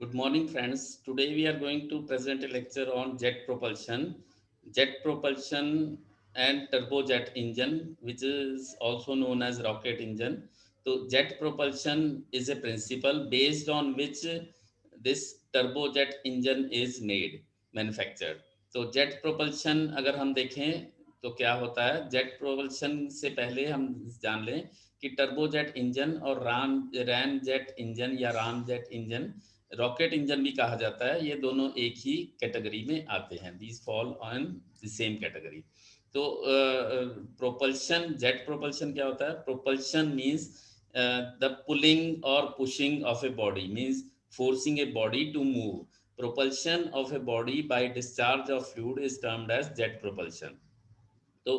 Good morning, friends. Today we are going to present a lecture on jet propulsion and turbojet engine, which is also known as rocket engine. So, jet propulsion is a principle based on which this turbojet engine is manufactured. तो jet propulsion अगर हम देखें तो क्या होता है, jet propulsion से पहले हम जान लें कि टर्बोजेट इंजन और रैम जेट इंजन या Ram jet engine, rocket engine भी कहा जाता है, ये दोनों एक ही कैटेगरी में आते हैं. These fall on the same category. तो प्रोपल्शन, जेट प्रोपल्शन क्या होता है? प्रोपल्शन मींस द पुलिंग और pushing of a body, means forcing a body to move. Propulsion of a body by discharge of fluid is termed as jet propulsion. तो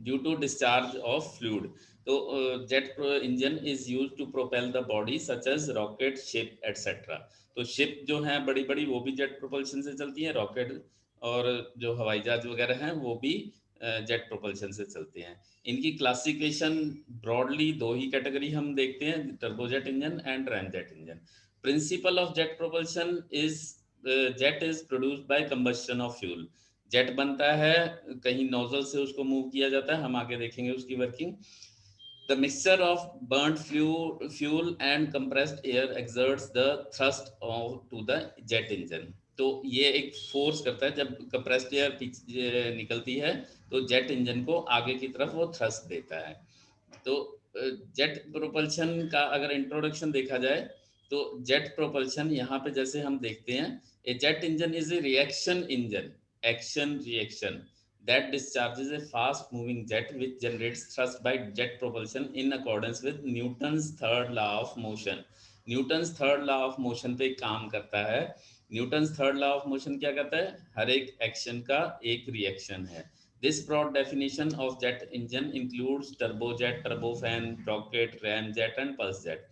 due to discharge of fluid, तो jet engine is use to propel the body such as rocket, ship etcetera. तो ship जो हैं बड़ी बड़ी, वो भी jet propulsion से चलती हैं. रॉकेट और जो हवाई जहाज वगैरह हैं वो भी जेट प्रोपल्शन से चलते हैं. इनकी क्लासिफिकेशन ब्रॉडली दो ही कैटेगरी हम देखते हैं, turbojet engine and ramjet engine. Principle of jet propulsion is jet is produced by combustion of fuel. Jet बनता है, कहीं नोजल से उसको मूव किया जाता है, हम आगे देखेंगे उसकी working. The mixture of burned fuel and compressed air exerts the thrust to the jet engine. तो ये एक फोर्स करता है, जब कंप्रेस्ड एयर निकलती है तो जेट इंजन को आगे की तरफ वो थ्रस्ट देता है. तो जेट प्रोपल्शन का अगर इंट्रोडक्शन देखा जाए तो जेट प्रोपल्शन यहाँ पे जैसे हम देखते हैं, a jet engine is a reaction engine, action reaction, that discharges a fast moving jet which generates thrust by jet propulsion in accordance with Newton's third law of motion. Newton's third law of motion पे काम करता है. Newton's third law of motion क्या कहता है? हर एक action का एक रिएक्शन है. This broad definition of jet engine includes turbojet, turbofan, rocket, ramjet and pulse jet.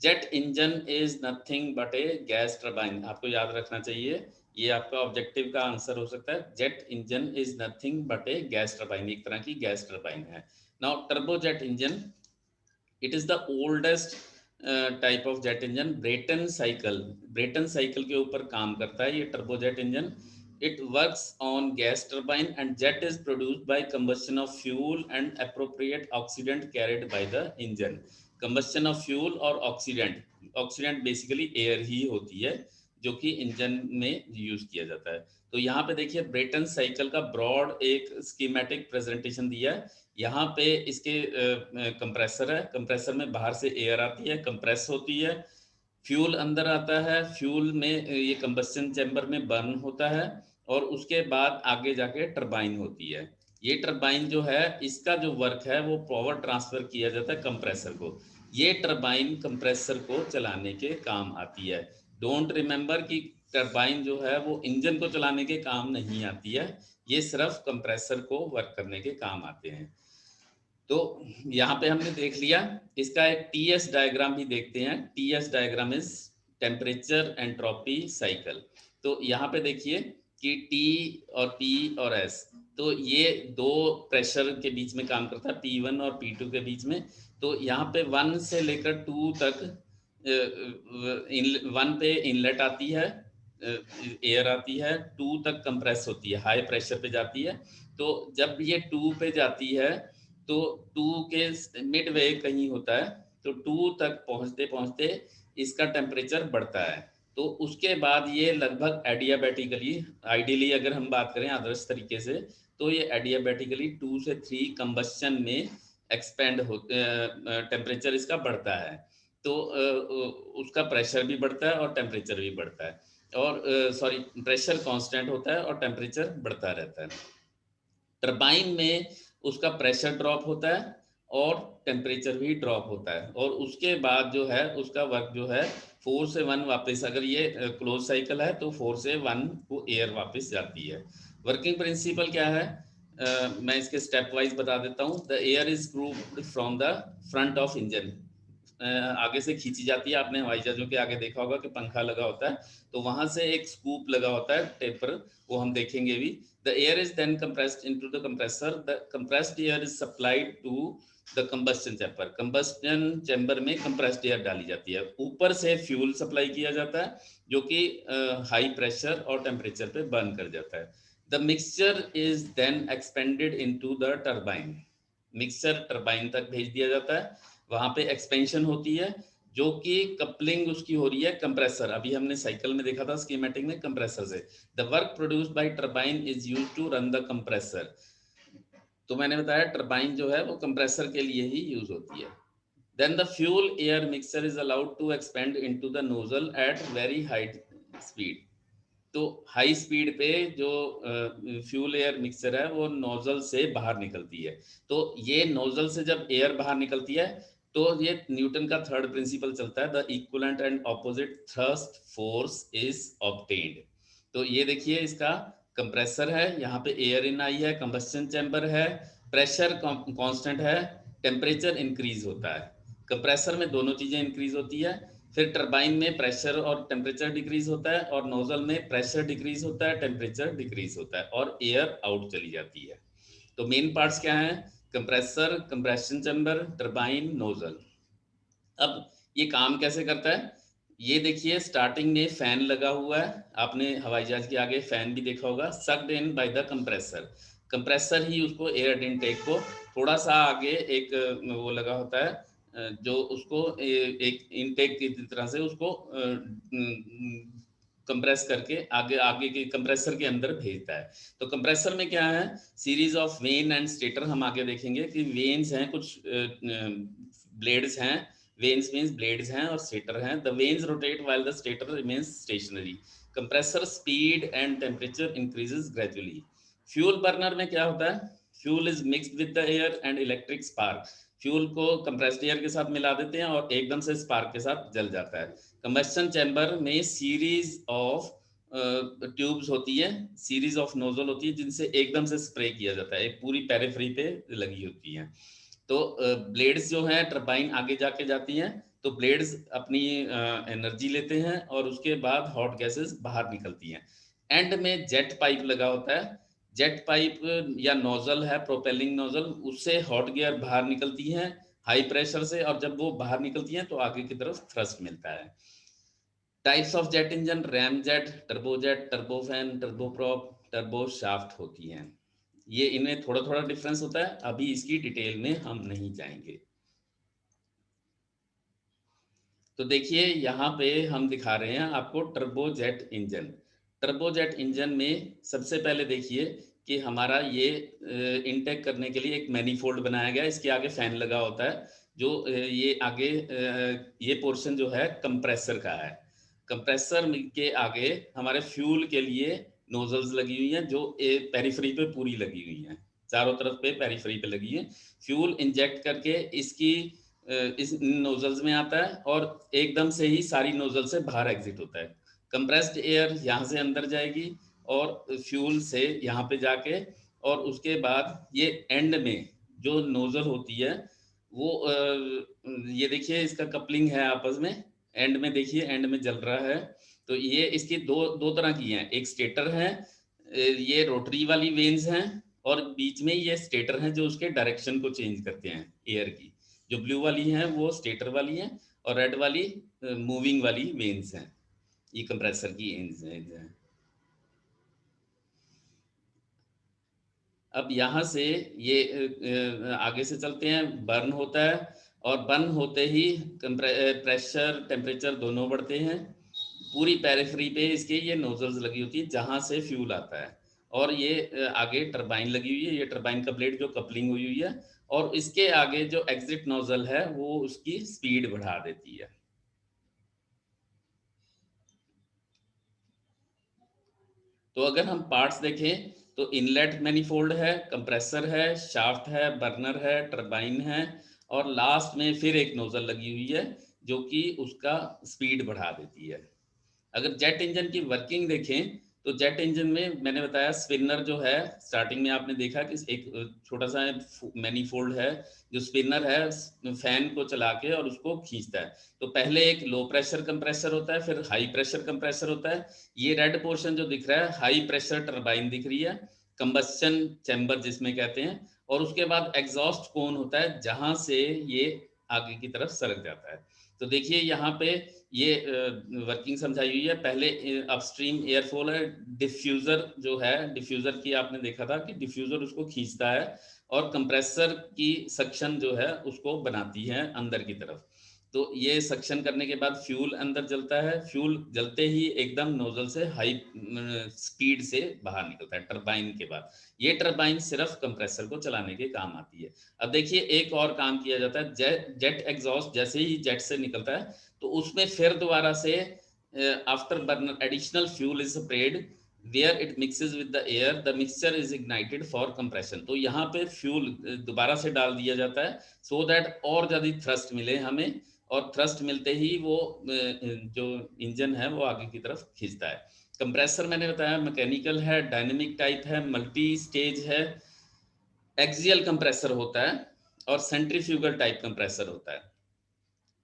Jet engine is nothing but a gas turbine. आपको याद रखना चाहिए, ये आपका ऑब्जेक्टिव का आंसर हो सकता है. Jet engine is nothing but a gas turbine, एक तरह की गैस टर्बाइन है. Now turbojet engine, it is the oldest type of jet engine. Brayton cycle के ऊपर काम करता है ये turbojet engine. It works on gas turbine and jet is produced by combustion of fuel and appropriate oxidant carried by the engine. Combustion of fuel और oxidant, oxidant basically air ही होती है जो कि इंजन में यूज किया जाता है. तो यहाँ पे देखिए ब्रेटन साइकिल का ब्रॉड एक स्कीमेटिक प्रेजेंटेशन दिया है. यहाँ पे इसके कंप्रेसर है, कंप्रेसर में बाहर से एयर आती है, कंप्रेस होती है, फ्यूल अंदर आता है, फ्यूल में ये कंबस्शन चैम्बर में बर्न होता है और उसके बाद आगे जाके टरबाइन होती है. ये टरबाइन जो है, इसका जो वर्क है वो पावर ट्रांसफर किया जाता है कंप्रेसर को. ये टरबाइन कंप्रेसर को चलाने के काम आती है. डोंट रिमेंबर कि टरबाइन जो है वो इंजन को चलाने के काम नहीं आती है, ये सिर्फ कंप्रेसर को वर्क करने के काम आते हैं. तो यहाँ पे हमने देख लिया. इसका एक टीएस डायग्राम भी देखते हैं. T S diagram is temperature entropy cycle. तो यहाँ पे देखिए कि टी और पी और एस, तो ये दो प्रेशर के बीच में काम करता है, P1 और P2 के बीच में. तो यहाँ पे 1 से लेकर 2 तक, 1 पे इनलेट आती है, एयर आती है, 2 तक कंप्रेस होती है, हाई प्रेशर पे जाती है. तो जब ये 2 पे जाती है तो 2 के मिड वे कहीं होता है, तो 2 तक पहुंचते पहुंचते इसका टेम्परेचर बढ़ता है. तो उसके बाद ये लगभग एडियाबैटिकली, आइडियली अगर हम बात करें आदर्श तरीके से, तो ये एडियाबैटिकली 2 से 3 कंबस्शन में एक्सपेंड हो, टेम्परेचर इसका बढ़ता है. तो उसका प्रेशर भी बढ़ता है और टेम्परेचर भी बढ़ता है, और सॉरी, प्रेशर कांस्टेंट होता है और टेम्परेचर बढ़ता रहता है. टरबाइन में उसका प्रेशर ड्रॉप होता है और टेम्परेचर भी ड्रॉप होता है, और उसके बाद जो है उसका वर्क जो है 4 से 1 वापस, अगर ये क्लोज साइकिल है तो 4 से 1 को एयर वापस जाती है. वर्किंग प्रिंसिपल क्या है? मैं इसके स्टेप वाइज बता देता हूँ. The air is grooved from the front of engine. आगे से खींची जाती है। आपने हवाई जहाजों के आगे देखा होगा कि पंखा लगा होता है, तो वहां से एक स्कूप लगा होता है टेपर, वो हम देखेंगे भी। The air is then compressed into the compressor, the compressed air is supplied to the combustion chamber. Combustion chamber में कंप्रेस्ड एयर डाली जाती है, ऊपर से फ्यूल सप्लाई किया जाता है जो कि हाई प्रेशर और टेम्परेचर पे बर्न कर जाता है। The mixture is then expanded into the turbine. Mixture turbine तक भेज दिया जाता है, वहां पे एक्सपेंशन होती है जो कि कपलिंग उसकी हो रही है कंप्रेसर, अभी हमने साइकिल में देखा था स्कीमेटिक में, कंप्रेसर से। The work produced by turbine is used to run the compressor. तो मैंने बताया टरबाइन जो है वो कंप्रेसर के लिए ही यूज होती है। Then the fuel air mixture is allowed to expand into the nozzle at very high speed. तो हाई स्पीड पे जो फ्यूल एयर मिक्सचर है वो नोजल से बाहर निकलती है। तो ये नोजल से जब एयर बाहर निकलती है तो ये न्यूटन का थर्ड प्रिंसिपल चलता है, the equivalent and opposite thrust force is obtained. तो ये देखिए इसका कंप्रेसर है, यहाँ पे एयर इन आई है, कंबस्टन चैम्बर है, प्रेशर कांस्टेंट है, टेम्परेचर इंक्रीज होता है। कंप्रेसर में दोनों चीजें इंक्रीज होती है, फिर टरबाइन में प्रेशर और टेम्परेचर डिक्रीज होता है, और नोजल में प्रेशर डिक्रीज होता है, टेम्परेचर डिक्रीज होता है, और एयर आउट चली जाती है। तो मेन पार्ट्स क्या हैं? Compressor, compression chamber, turbine, nozzle. अब ये काम कैसे करता है? ये देखिए स्टार्टिंग में फैन लगा हुआ है, आपने हवाई जहाज के आगे फैन भी देखा होगा, sucked in by the compressor. Compressor ही उसको एयर इनटेक को थोड़ा सा आगे एक वो लगा होता है जो उसको एक इनटेक की तरह से उसको कंप्रेस करके आगे आगे के कंप्रेसर के अंदर भेजता है। तो कंप्रेसर में क्या है? Series of when and stator, हम आगे देखेंगे कि वेन्स हैं, कुछ ब्लेड्स हैं। वेन्स मींस ब्लेड्स हैं और स्टेटर हैं। The vanes rotate while the stator remains stationary. Compressor speed and temperature increases gradually. Fuel burner में क्या होता है? Fuel is mixed with the air and electric spark. Fuel को compressed air के साथ मिला देते हैं और एकदम से स्पार्क के साथ जल जाता है। कंबस्टन चैम्बर में सीरीज ऑफ ट्यूब्स होती है, सीरीज ऑफ नोजल होती है जिनसे एकदम से स्प्रे किया जाता है, एक पूरी पेरिफेरी पे लगी होती है। तो ब्लेड्स जो हैं टरबाइन आगे जाके जाती हैं, तो ब्लेड्स अपनी एनर्जी लेते हैं और उसके बाद हॉट गैसेस बाहर निकलती हैं। एंड में जेट पाइप लगा होता है, जेट पाइप या नोजल है, प्रोपेलिंग नोजल, उससे हॉट गैस बाहर निकलती हैं हाई प्रेशर से, और जब वो बाहर निकलती हैं तो आगे की तरफ थ्रस्ट मिलता है। Types of jet engine: RAM jet, turbojet, turbofan, turboprop, turbo shaft होती हैं। ये इनमें थोड़ा थोड़ा डिफरेंस होता है, अभी इसकी डिटेल में हम नहीं जाएंगे। तो देखिए यहाँ पे हम दिखा रहे हैं आपको टर्बोजेट इंजन। टर्बोजेट इंजन में सबसे पहले देखिए कि हमारा ये इनटेक करने के लिए एक मैनीफोल्ड बनाया गया है, इसके आगे फैन लगा होता है, जो ये आगे ये पोर्शन जो है कंप्रेसर का है। कंप्रेसर के आगे हमारे फ्यूल के लिए नोजल्स लगी हुई हैं जो पेरिफेरी पे पूरी लगी हुई हैं, चारों तरफ पे पेरिफेरी पे लगी है। फ्यूल इंजेक्ट करके इसकी इस नोजल्स में आता है और एकदम से ही सारी नोजल से बाहर एग्जिट होता है। कंप्रेस्ड एयर यहाँ से अंदर जाएगी और फ्यूल से यहाँ पे जाके, और उसके बाद ये एंड में जो नोजल होती है वो ये देखिए इसका कपलिंग है आपस में, एंड में देखिए एंड में जल रहा है। तो ये इसकी दो दो तरह की हैं, एक स्टेटर है, ये रोटरी वाली वेन्स हैं, और बीच में ये स्टेटर हैं जो उसके डायरेक्शन को चेंज करते हैं एयर की। जो ब्लू वाली हैं वो स्टेटर वाली हैं, और रेड वाली मूविंग वाली वेन्स हैं, ये कंप्रेसर की वेन्स हैं। अब यहाँ से ये आगे से चलते हैं, बर्न होता है, और बर्न होते ही प्रेशर टेम्परेचर दोनों बढ़ते हैं। पूरी पेरिफेरी पे इसके ये नोजल्स लगी होती है जहाँ से फ्यूल आता है, और ये आगे टरबाइन लगी हुई है, ये टरबाइन का ब्लेड जो कपलिंग हुई हुई है, और इसके आगे जो एग्जिट नोजल है वो उसकी स्पीड बढ़ा देती है। तो अगर हम पार्ट्स देखें तो इनलेट मैनीफोल्ड है, कंप्रेसर है, शाफ्ट है, बर्नर है, टरबाइन है, और लास्ट में फिर एक नोजल लगी हुई है जो कि उसका स्पीड बढ़ा देती है। अगर जेट इंजन की वर्किंग देखें तो जेट इंजन में मैंने बताया स्पिनर जो है, स्टार्टिंग में आपने देखा कि एक छोटा सा मैनीफोल्ड है, जो स्पिनर है फैन को चला के और उसको खींचता है। तो पहले एक लो प्रेशर कंप्रेसर होता है, फिर हाई प्रेशर कंप्रेसर होता है। ये रेड पोर्शन जो दिख रहा है हाई प्रेशर टरबाइन दिख रही है, कंबस्शन चैम्बर जिसमें कहते हैं। और उसके बाद एग्जॉस्ट कोन होता है जहां से ये आगे की तरफ सरक जाता है। तो देखिए यहाँ पे ये वर्किंग समझाई हुई है। पहले अपस्ट्रीम एयरफ्लो है, डिफ्यूजर जो है, डिफ्यूजर की आपने देखा था कि डिफ्यूजर उसको खींचता है और कंप्रेसर की सक्शन जो है उसको बनाती है अंदर की तरफ। तो ये सक्शन करने के बाद फ्यूल अंदर जलता है, फ्यूल जलते ही एकदम नोजल से हाई स्पीड से बाहर निकलता है टरबाइन के बाद। ये टरबाइन सिर्फ कंप्रेसर को चलाने के काम आती है। अब देखिए एक और काम किया जाता है, जेट एग्जॉस्ट जैसे ही जेट से निकलता है तो उसमें फिर दोबारा से after burner additional fuel is spread where it mixes with the air, the mixture is ignited for compression. तो यहाँ पे फ्यूल दोबारा से डाल दिया जाता है सो दैट और ज़्यादा थ्रस्ट मिले हमें, और थ्रस्ट मिलते ही वो जो इंजन है वो आगे की तरफ खींचता है। कंप्रेसर मैंने बताया मैकेनिकल है, डायनेमिक टाइप है, मल्टी स्टेज है, एक्सियल कंप्रेसर होता है, और सेंट्रीफ्यूगल टाइप कंप्रेसर होता है।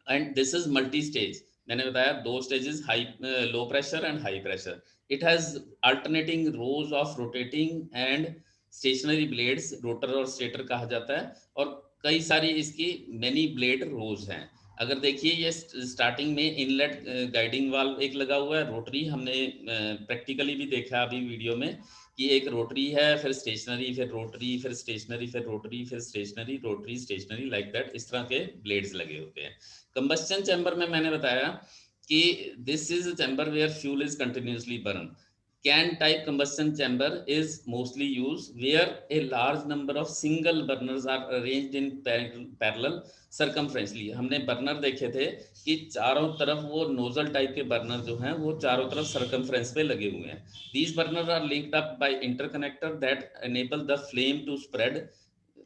And this is multi stage. मैंने बताया दो stages, high low pressure and high pressure. It has alternating rows of rotating and stationary blades, rotor और स्टेटर कहा जाता है, और कई सारी इसकी मैनी ब्लेड रोज हैं। अगर देखिए ये स्टार्टिंग में इनलेट गाइडिंग वाल्व एक लगा हुआ है रोटरी, हमने प्रैक्टिकली भी देखा अभी वीडियो में कि एक रोटरी है, फिर स्टेशनरी, फिर रोटरी, फिर स्टेशनरी, फिर रोटरी, फिर stationary, rotary, stationary, like that, इस तरह के ब्लेड्स लगे होते हैं। कंबस्शन चैम्बर में मैंने बताया कि this is chamber where fuel is continuously burn. Can type combustion chamber is mostly used where a large number of single burners are arranged in parallel circumferentially। हमने बर्नर देखे थे कि चारों तरफ वो नोजल टाइप के बर्नर जो हैं वो चारों तरफ सर्कमफ्रेंस पे लगे हुए हैं। these burners are linked up by interconnector that enable the flame to spread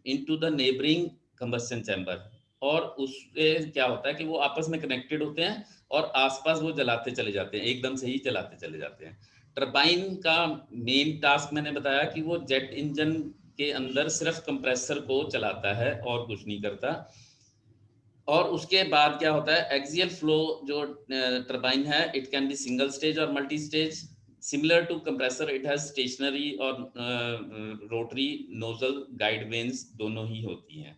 into the neighboring combustion chamber। और उससे क्या होता है कि वो आपस में कनेक्टेड होते हैं और आसपास वो जलाते चले जाते हैं, एकदम से ही जलाते चले जाते हैं। टरबाइन का मेन टास्क मैंने बताया कि वो जेट इंजन के अंदर सिर्फ कंप्रेसर को चलाता है और कुछ नहीं करता। और उसके बाद क्या होता है, एक्सियल फ्लो जो टरबाइन है, it can be single stage और multi stage. Similar to compressor it has stationary और रोटरी नोजल गाइड वेन्स दोनों ही होती हैं।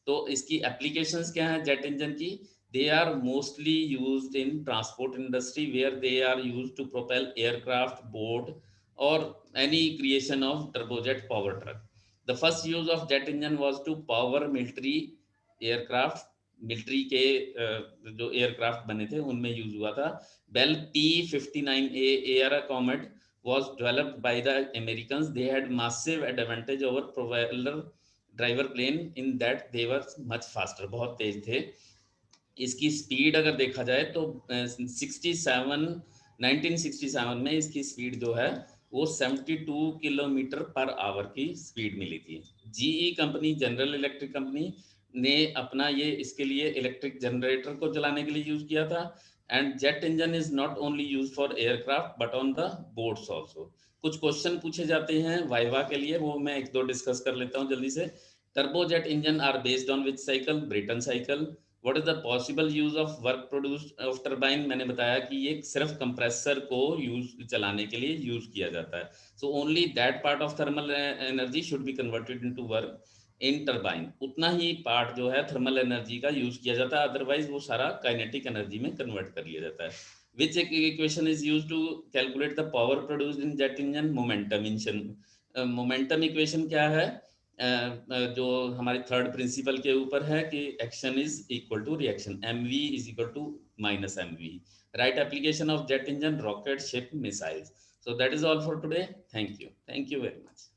तो इसकी एप्लीकेशंस क्या हैं जेट इंजन की? They are mostly used in transport industry where they are used to propel aircraft, boat और any creation of turbojet power truck. The first use of jet engine was to power military aircraft. Military के जो aircraft बने थे उनमें use हुआ था। Bell P-59A Airacomet was developed by the Americans. They had massive advantage over propeller driver plane in that they were much faster, बहुत तेज थे। इसकी स्पीड अगर देखा जाए तो 1967 में इसकी स्पीड जो है वो 72 किलोमीटर पर आवर की स्पीड मिली थी। GE company, general electric company ने अपना ये इसके लिए इलेक्ट्रिक जनरेटर को चलाने के लिए यूज किया था। And jet engine is not only use for aircraft but on the boats also. कुछ क्वेश्चन पूछे जाते हैं वाइवा के लिए, वो मैं एक दो डिस्कस कर लेता हूँ जल्दी से। Turbojet engine are based on which cycle? Brayton cycle. What is the possible use of work produced of turbine? मैंने बताया कि ये सिर्फ कंप्रेसर को यूज चलाने के लिए यूज किया जाता है। So only that part of thermal energy should be converted into work in turbine. उतना ही पार्ट जो है थर्मल एनर्जी का यूज किया जाता है, अदरवाइज वो सारा काइनेटिक एनर्जी में कन्वर्ट कर लिया जाता है। Which equation is use to calculate the power produced in jet engine? Momentum engine. Momentum equation क्या है? जो हमारी थर्ड प्रिंसिपल के ऊपर है कि action is equal to reaction, mv is equal to minus mv। Right application of jet engine? Rocket, ship, missiles. So that is all for today. Thank you very much.